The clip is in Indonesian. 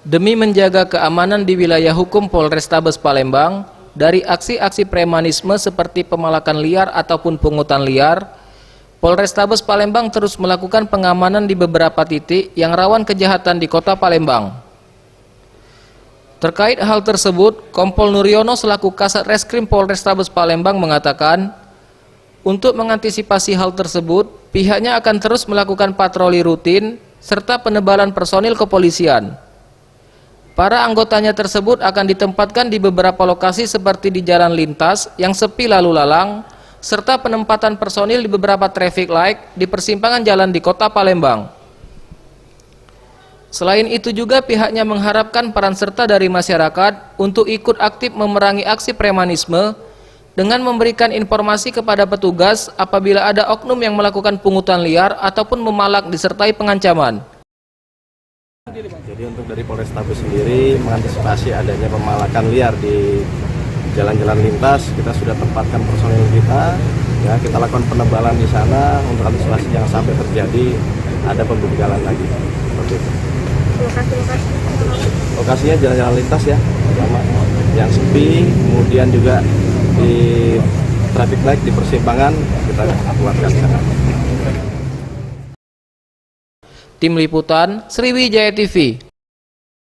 Demi menjaga keamanan di wilayah hukum Polrestabes Palembang dari aksi-aksi premanisme seperti pemalakan liar ataupun pungutan liar, Polrestabes Palembang terus melakukan pengamanan di beberapa titik yang rawan kejahatan di Kota Palembang. Terkait hal tersebut, Kompol Nuryono selaku Kasat Reskrim Polrestabes Palembang mengatakan, untuk mengantisipasi hal tersebut, pihaknya akan terus melakukan patroli rutin serta penebalan personil kepolisian. Para anggotanya tersebut akan ditempatkan di beberapa lokasi seperti di jalan lintas yang sepi lalu lalang, serta penempatan personil di beberapa traffic light di persimpangan jalan di Kota Palembang. Selain itu juga pihaknya mengharapkan peran serta dari masyarakat untuk ikut aktif memerangi aksi premanisme dengan memberikan informasi kepada petugas apabila ada oknum yang melakukan pungutan liar ataupun memalak disertai pengancaman. Jadi untuk dari Polrestabes sendiri mengantisipasi adanya pemalakan liar di jalan-jalan lintas, kita sudah tempatkan personil kita, ya kita lakukan penebalan di sana untuk antisipasi jangan sampai terjadi ada pembegalan lagi. Seperti itu. Lokasinya jalan-jalan lintas ya, pertama yang sepi, kemudian juga di traffic light di persimpangan kita buatkan di sana. Tim Liputan Sriwijaya TV.